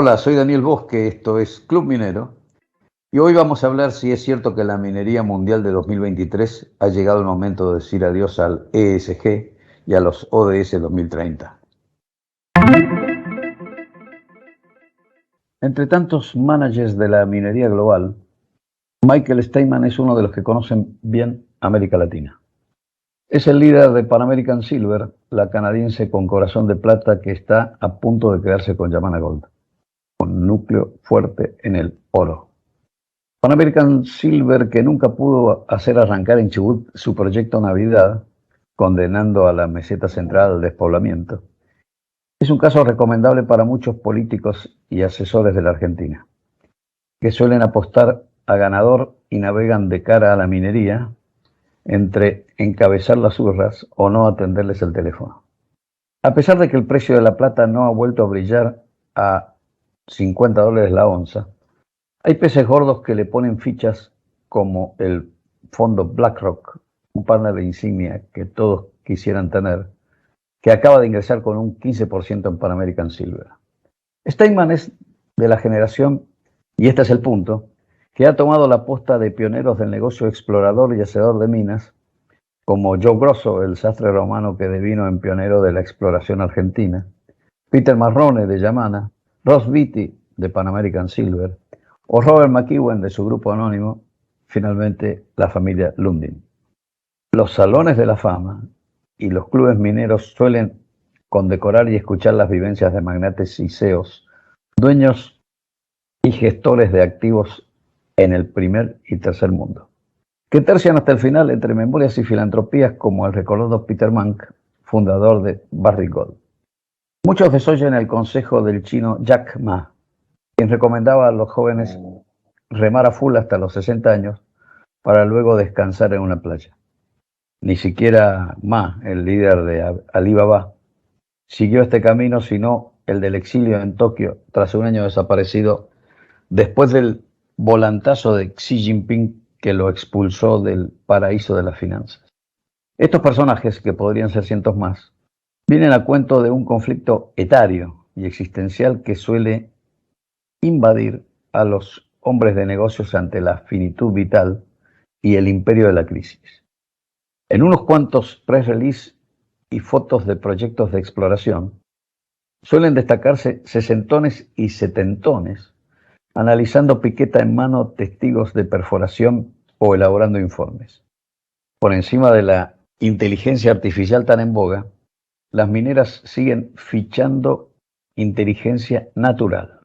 Hola, soy Daniel Bosque, esto es Club Minero, y hoy vamos a hablar si es cierto que la minería mundial de 2023 ha llegado el momento de decir adiós al ESG y a los ODS 2030. Entre tantos managers de la minería global, Michael Steinmann es uno de los que conocen bien América Latina. Es el líder de Pan American Silver, la canadiense con corazón de plata que está a punto de quedarse con Yamana Gold, con núcleo fuerte en el oro. Pan American Silver, que nunca pudo hacer arrancar en Chubut su proyecto Navidad, condenando a la meseta central al despoblamiento, es un caso recomendable para muchos políticos y asesores de la Argentina, que suelen apostar a ganador y navegan de cara a la minería entre encabezar las urras o no atenderles el teléfono. A pesar de que el precio de la plata no ha vuelto a brillar a $50 la onza, hay peces gordos que le ponen fichas como el fondo BlackRock, un partner de insignia que todos quisieran tener, que acaba de ingresar con un 15% en Pan American Silver. Steinmann es de la generación, y este es el punto, que ha tomado la posta de pioneros del negocio explorador y hacedor de minas, como Joe Grosso, el sastre romano que devino en pionero de la exploración argentina, Peter Marrone de Yamana, Ross Beatty de Pan American Silver, o Robert McEwen de su grupo anónimo, finalmente la familia Lundin. Los salones de la fama y los clubes mineros suelen condecorar y escuchar las vivencias de magnates y CEOs, dueños y gestores de activos en el primer y tercer mundo, que tercian hasta el final entre memorias y filantropías como el recordado Peter Mank, fundador de Barrick Gold. Muchos desoyen el consejo del chino Jack Ma, quien recomendaba a los jóvenes remar a full hasta los 60 años para luego descansar en una playa. Ni siquiera Ma, el líder de Alibaba, siguió este camino, sino el del exilio en Tokio tras un año desaparecido después del volantazo de Xi Jinping que lo expulsó del paraíso de las finanzas. Estos personajes, que podrían ser cientos más, vienen a cuento de un conflicto etario y existencial que suele invadir a los hombres de negocios ante la finitud vital y el imperio de la crisis. En unos cuantos press release y fotos de proyectos de exploración, suelen destacarse sesentones y setentones, analizando piqueta en mano testigos de perforación o elaborando informes. Por encima de la inteligencia artificial tan en boga, las mineras siguen fichando inteligencia natural.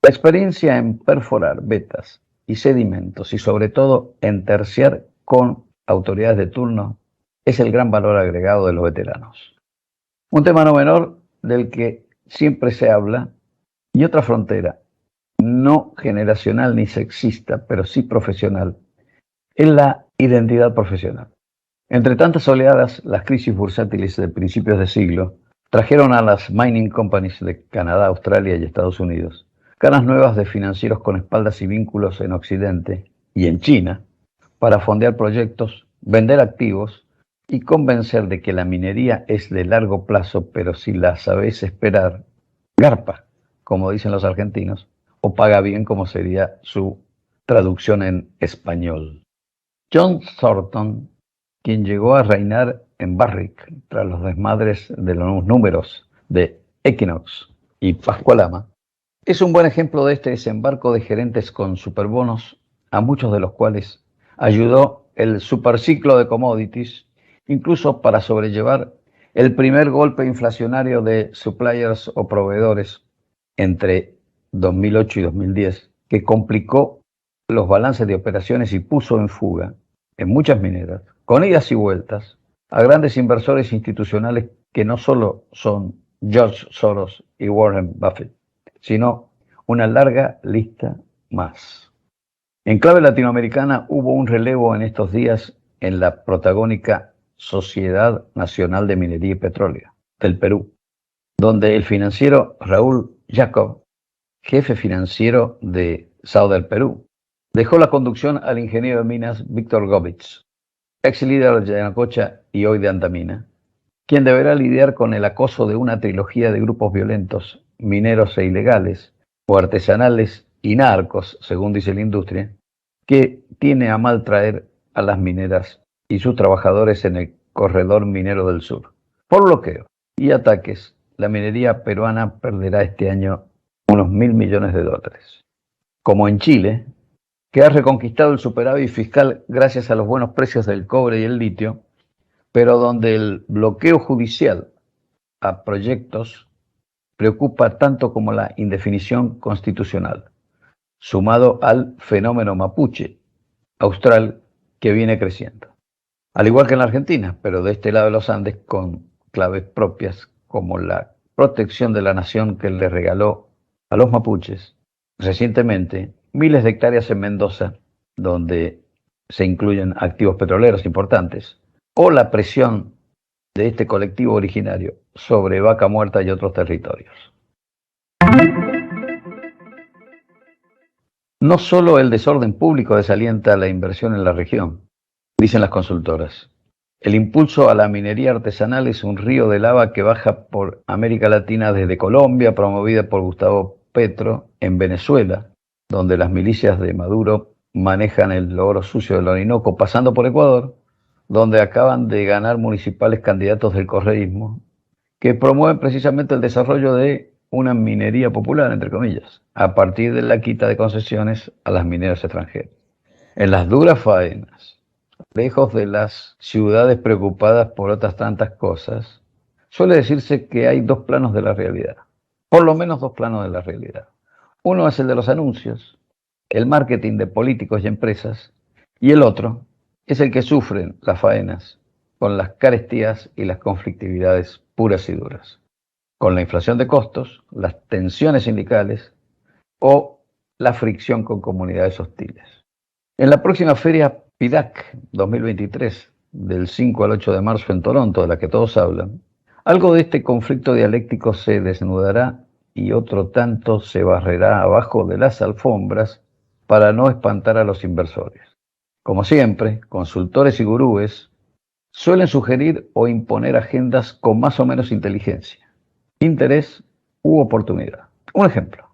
La experiencia en perforar vetas y sedimentos y sobre todo en terciar con autoridades de turno es el gran valor agregado de los veteranos. Un tema no menor del que siempre se habla y otra frontera, no generacional ni sexista, pero sí profesional, es la identidad profesional. Entre tantas oleadas, las crisis bursátiles de principios de siglo trajeron a las mining companies de Canadá, Australia y Estados Unidos caras nuevas de financieros con espaldas y vínculos en Occidente y en China para fondear proyectos, vender activos y convencer de que la minería es de largo plazo, pero si la sabes esperar, garpa, como dicen los argentinos, o paga bien, como sería su traducción en español. John Thornton, quien llegó a reinar en Barrick tras los desmadres de los números de Equinox y Pascualama, es un buen ejemplo de este desembarco de gerentes con superbonos, a muchos de los cuales ayudó el superciclo de commodities, incluso para sobrellevar el primer golpe inflacionario de suppliers o proveedores entre 2008 y 2010, que complicó los balances de operaciones y puso en fuga en muchas mineras, con idas y vueltas, a grandes inversores institucionales que no solo son George Soros y Warren Buffett, sino una larga lista más. En clave latinoamericana hubo un relevo en estos días en la protagónica Sociedad Nacional de Minería y Petróleo del Perú, donde el financiero Raúl Jacob, jefe financiero de Southern Perú, dejó la conducción al ingeniero de minas Víctor Govitz, ex líder de Yanacocha y hoy de Antamina, quien deberá lidiar con el acoso de una trilogía de grupos violentos, mineros e ilegales, o artesanales y narcos, según dice la industria, que tiene a mal traer a las mineras y sus trabajadores en el corredor minero del sur. Por bloqueo y ataques, la minería peruana perderá este año unos 1.000 millones de dólares. Como en Chile, que ha reconquistado el superávit fiscal gracias a los buenos precios del cobre y el litio, pero donde el bloqueo judicial a proyectos preocupa tanto como la indefinición constitucional, sumado al fenómeno mapuche austral que viene creciendo. Al igual que en la Argentina, pero de este lado de los Andes con claves propias como la protección de la nación que le regaló a los mapuches recientemente miles de hectáreas en Mendoza, donde se incluyen activos petroleros importantes, o la presión de este colectivo originario sobre Vaca Muerta y otros territorios. No solo el desorden público desalienta la inversión en la región, dicen las consultoras. El impulso a la minería artesanal es un río de lava que baja por América Latina desde Colombia, promovida por Gustavo Petro, en Venezuela, donde las milicias de Maduro manejan el oro sucio del Orinoco, pasando por Ecuador, donde acaban de ganar municipales candidatos del correísmo, que promueven precisamente el desarrollo de una minería popular, entre comillas, a partir de la quita de concesiones a las mineras extranjeras. En las duras faenas, lejos de las ciudades preocupadas por otras tantas cosas, suele decirse que hay dos planos de la realidad, por lo menos dos planos de la realidad. Uno es el de los anuncios, el marketing de políticos y empresas, y el otro es el que sufren las faenas con las carestías y las conflictividades puras y duras, con la inflación de costos, las tensiones sindicales o la fricción con comunidades hostiles. En la próxima feria PIDAC 2023, del 5 al 8 de marzo en Toronto, de la que todos hablan, algo de este conflicto dialéctico se desnudará y otro tanto se barrerá abajo de las alfombras para no espantar a los inversores. Como siempre, consultores y gurúes suelen sugerir o imponer agendas con más o menos inteligencia, interés u oportunidad. Un ejemplo,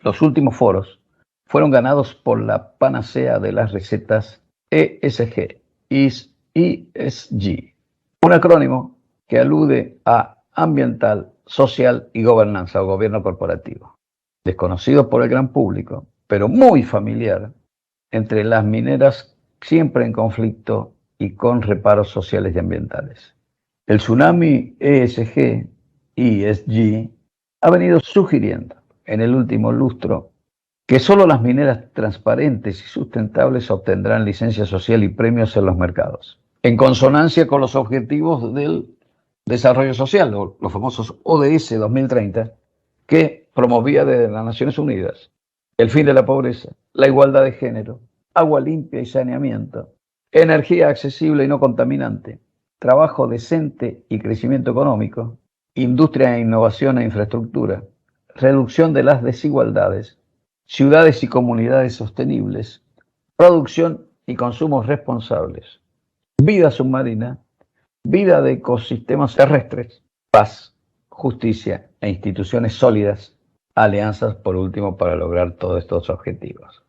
los últimos foros fueron ganados por la panacea de las recetas ESG, ESG, un acrónimo que alude a ambiental, social y gobernanza o gobierno corporativo, desconocido por el gran público, pero muy familiar entre las mineras siempre en conflicto y con reparos sociales y ambientales. El tsunami ESG, ESG, ha venido sugiriendo en el último lustro que solo las mineras transparentes y sustentables obtendrán licencia social y premios en los mercados, en consonancia con los objetivos del desarrollo social, o los famosos ODS 2030, que promovía desde las Naciones Unidas el fin de la pobreza, la igualdad de género, agua limpia y saneamiento, energía accesible y no contaminante, trabajo decente y crecimiento económico, industria e innovación e infraestructura, reducción de las desigualdades, ciudades y comunidades sostenibles, producción y consumos responsables, vida submarina, vida de ecosistemas terrestres, paz, justicia e instituciones sólidas, alianzas por último para lograr todos estos objetivos.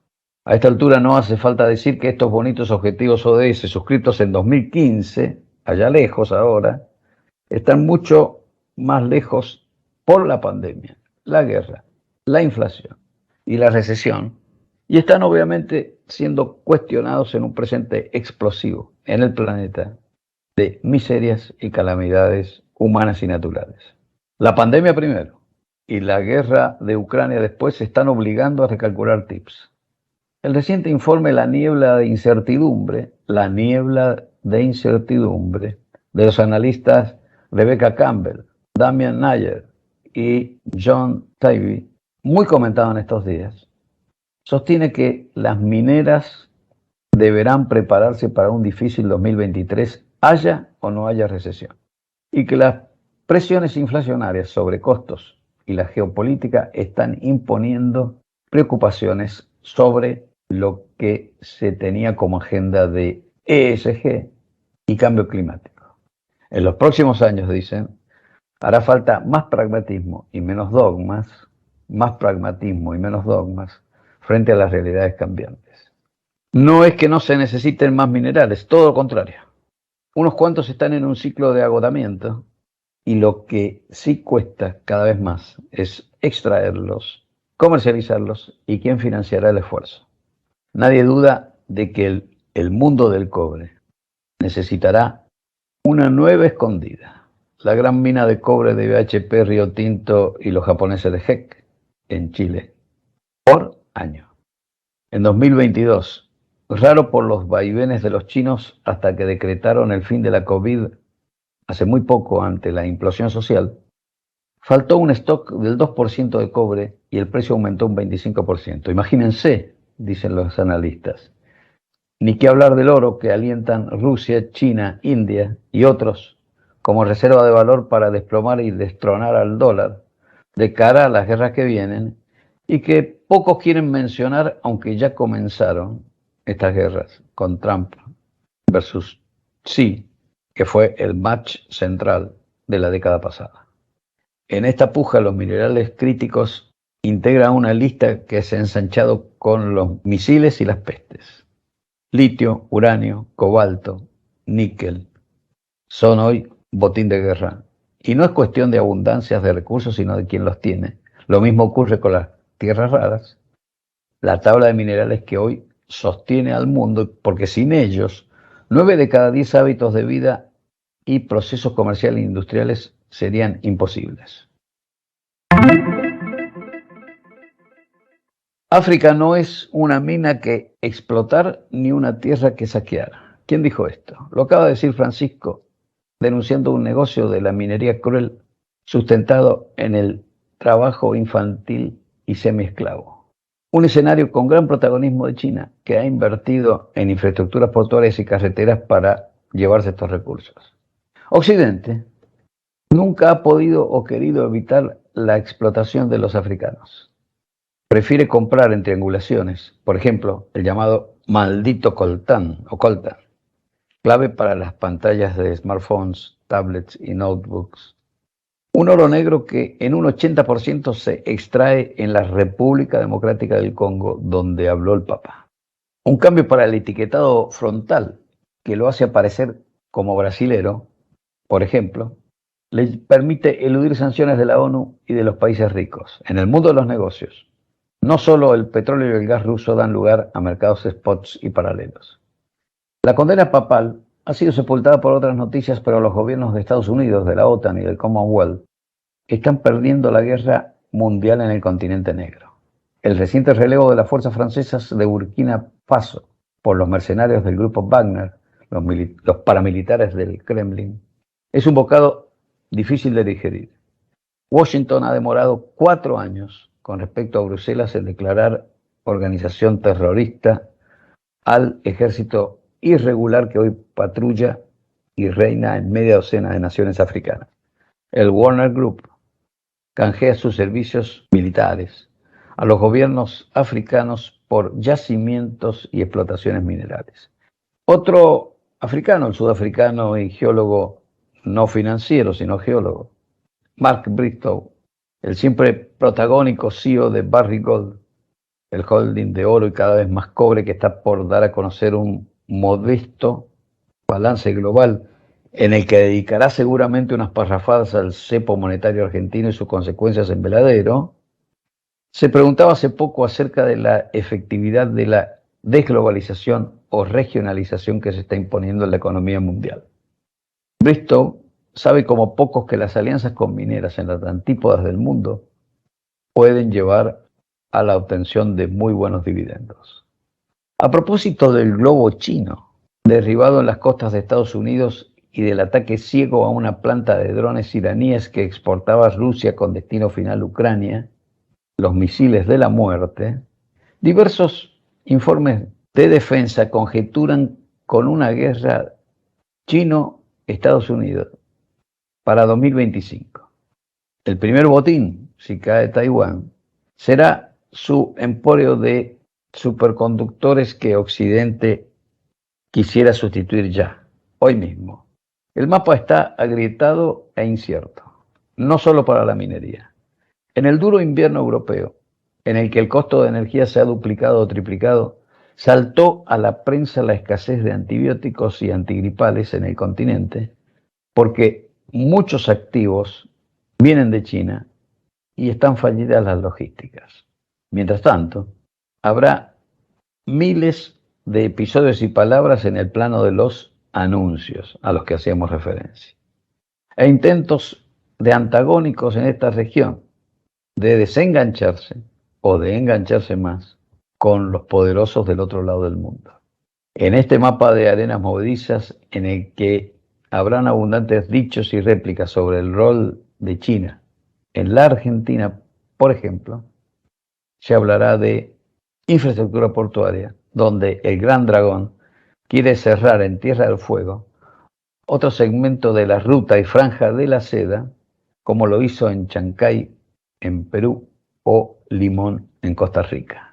A esta altura no hace falta decir que estos bonitos objetivos ODS suscritos en 2015, allá lejos ahora, están mucho más lejos por la pandemia, la guerra, la inflación y la recesión, y están obviamente siendo cuestionados en un presente explosivo en el planeta de miserias y calamidades humanas y naturales. La pandemia primero y la guerra de Ucrania después están obligando a recalcular tips. El reciente informe La niebla de incertidumbre de los analistas Rebecca Campbell, Damian Nayer y John Tybee, muy comentado en estos días, sostiene que las mineras deberán prepararse para un difícil 2023, haya o no haya recesión, y que las presiones inflacionarias sobre costos y la geopolítica están imponiendo preocupaciones sobre lo que se tenía como agenda de ESG y cambio climático. En los próximos años, dicen, hará falta más pragmatismo y menos dogmas más pragmatismo y menos dogmas frente a las realidades cambiantes. No es que no se necesiten más minerales, todo lo contrario. Unos cuantos están en un ciclo de agotamiento y lo que sí cuesta cada vez más es extraerlos, comercializarlos y quién financiará el esfuerzo. Nadie duda de que el mundo del cobre necesitará una nueva escondida, la gran mina de cobre de BHP, Río Tinto y los japoneses de HEC en Chile, por año. En 2022, raro por los vaivenes de los chinos hasta que decretaron el fin de la COVID hace muy poco ante la implosión social, faltó un stock del 2% de cobre y el precio aumentó un 25%. Imagínense, dicen los analistas. Ni qué hablar del oro que alientan Rusia, China, India y otros como reserva de valor para desplomar y destronar al dólar de cara a las guerras que vienen y que pocos quieren mencionar, aunque ya comenzaron estas guerras con Trump versus Xi, que fue el match central de la década pasada. En esta puja, los minerales críticos integran una lista que se ha ensanchado con los misiles y las pestes. Litio, uranio, cobalto, níquel, son hoy botín de guerra. Y no es cuestión de abundancias de recursos, sino de quién los tiene. Lo mismo ocurre con las tierras raras, la tabla de minerales que hoy sostiene al mundo, porque sin ellos, 9 de cada 10 hábitos de vida y procesos comerciales e industriales serían imposibles. África no es una mina que explotar ni una tierra que saquear. ¿Quién dijo esto? Lo acaba de decir Francisco, denunciando un negocio de la minería cruel sustentado en el trabajo infantil y semiesclavo. Un escenario con gran protagonismo de China, que ha invertido en infraestructuras portuarias y carreteras para llevarse estos recursos. Occidente nunca ha podido o querido evitar la explotación de los africanos. Prefiere comprar en triangulaciones, por ejemplo, el llamado maldito coltán o coltan, clave para las pantallas de smartphones, tablets y notebooks. Un oro negro que en un 80% se extrae en la República Democrática del Congo, donde habló el Papa. Un cambio para el etiquetado frontal, que lo hace aparecer como brasilero, por ejemplo, le permite eludir sanciones de la ONU y de los países ricos. En el mundo de los negocios, no solo el petróleo y el gas ruso dan lugar a mercados spots y paralelos. La condena papal ha sido sepultada por otras noticias, pero los gobiernos de Estados Unidos, de la OTAN y del Commonwealth están perdiendo la guerra mundial en el continente negro. El reciente relevo de las fuerzas francesas de Burkina Faso por los mercenarios del grupo Wagner, los paramilitares del Kremlin, es un bocado difícil de digerir. Washington ha demorado 4 años con respecto a Bruselas en declarar organización terrorista al ejército irregular que hoy patrulla y reina en media docena de naciones africanas. El Wagner Group canjea sus servicios militares a los gobiernos africanos por yacimientos y explotaciones minerales. Otro africano, el sudafricano y geólogo no financiero, sino geólogo, Mark Bristow, el siempre protagónico CEO de Barrick Gold, el holding de oro y cada vez más cobre que está por dar a conocer un modesto balance global en el que dedicará seguramente unas parrafadas al cepo monetario argentino y sus consecuencias en veladero, se preguntaba hace poco acerca de la efectividad de la desglobalización o regionalización que se está imponiendo en la economía mundial. Bristow sabe como pocos que las alianzas con mineras en las antípodas del mundo pueden llevar a la obtención de muy buenos dividendos. A propósito del globo chino, derribado en las costas de Estados Unidos y del ataque ciego a una planta de drones iraníes que exportaba Rusia con destino final Ucrania, los misiles de la muerte, diversos informes de defensa conjeturan con una guerra chino-Estados Unidos para 2025. El primer botín, si cae Taiwán, será su emporio de superconductores que Occidente quisiera sustituir ya, hoy mismo. El mapa está agrietado e incierto, no solo para la minería. En el duro invierno europeo, en el que el costo de energía se ha duplicado o triplicado, saltó a la prensa la escasez de antibióticos y antigripales en el continente, porque muchos activos vienen de China y están fallidas las logísticas. Mientras tanto, habrá miles de episodios y palabras en el plano de los anuncios a los que hacíamos referencia, e intentos de antagónicos en esta región de desengancharse o de engancharse más con los poderosos del otro lado del mundo. En este mapa de arenas movedizas en el que habrán abundantes dichos y réplicas sobre el rol de China en la Argentina, por ejemplo, se hablará de infraestructura portuaria, donde el Gran Dragón quiere cerrar en Tierra del Fuego otro segmento de la ruta y franja de la seda, como lo hizo en Chancay, en Perú, o Limón, en Costa Rica.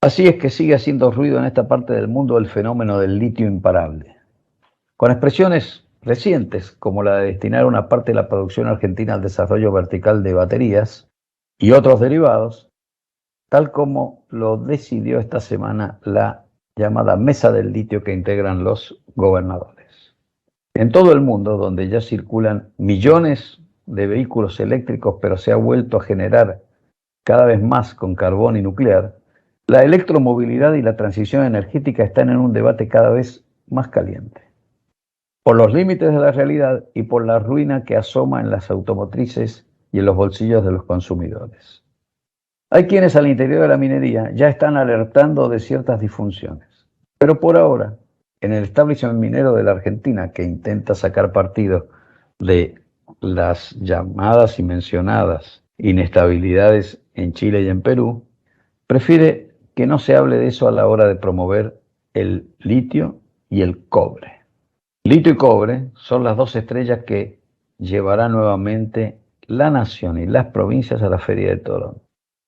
Así es que sigue haciendo ruido en esta parte del mundo el fenómeno del litio imparable, con expresiones recientes como la de destinar una parte de la producción argentina al desarrollo vertical de baterías y otros derivados, tal como lo decidió esta semana la llamada Mesa del Litio que integran los gobernadores. En todo el mundo, donde ya circulan millones de vehículos eléctricos, pero se ha vuelto a generar cada vez más con carbón y nuclear, la electromovilidad y la transición energética están en un debate cada vez más caliente, por los límites de la realidad y por la ruina que asoma en las automotrices y en los bolsillos de los consumidores. Hay quienes al interior de la minería ya están alertando de ciertas disfunciones, pero por ahora, en el establishment minero de la Argentina, que intenta sacar partido de las llamadas y mencionadas inestabilidades en Chile y en Perú, prefiere que no se hable de eso a la hora de promover el litio y el cobre. Litio y cobre son las dos estrellas que llevará nuevamente la nación y las provincias a la Feria de Toronto,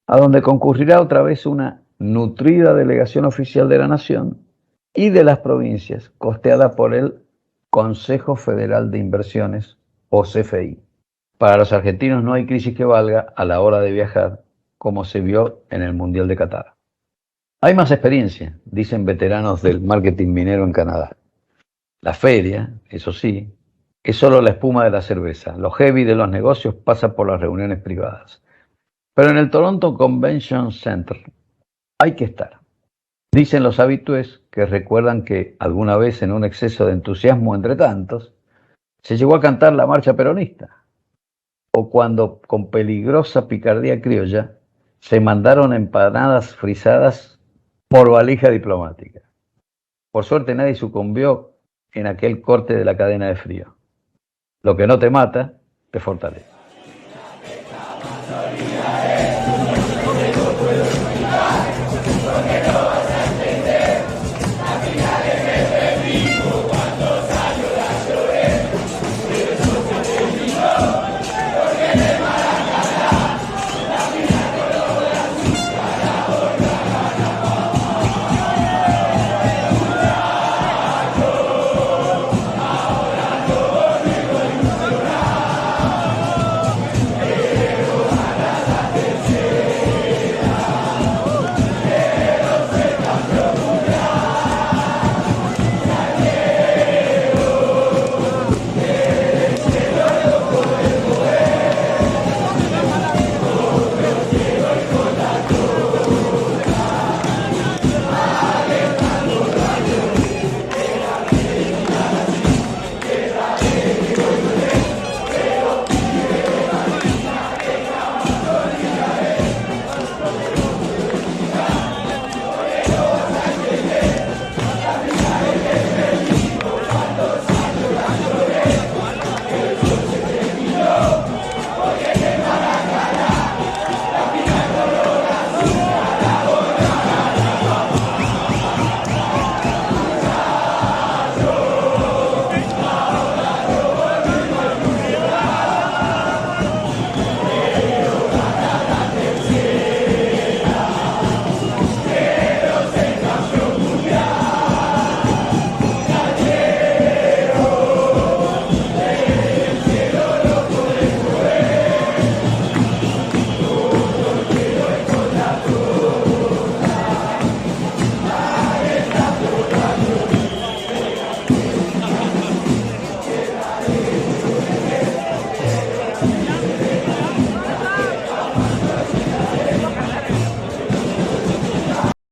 a donde concurrirá otra vez una nutrida delegación oficial de la nación y de las provincias, costeada por el Consejo Federal de Inversiones, o CFI. Para los argentinos no hay crisis que valga a la hora de viajar, como se vio en el Mundial de Qatar. Hay más experiencia, dicen veteranos del marketing minero en Canadá. La feria, eso sí, es solo la espuma de la cerveza. Lo heavy de los negocios pasa por las reuniones privadas. Pero en el Toronto Convention Center hay que estar. Dicen los habitués que recuerdan que alguna vez en un exceso de entusiasmo entre tantos, se llegó a cantar la marcha peronista. O cuando con peligrosa picardía criolla se mandaron empanadas frisadas por valija diplomática. Por suerte nadie sucumbió en aquel corte de la cadena de frío. Lo que no te mata, te fortalece.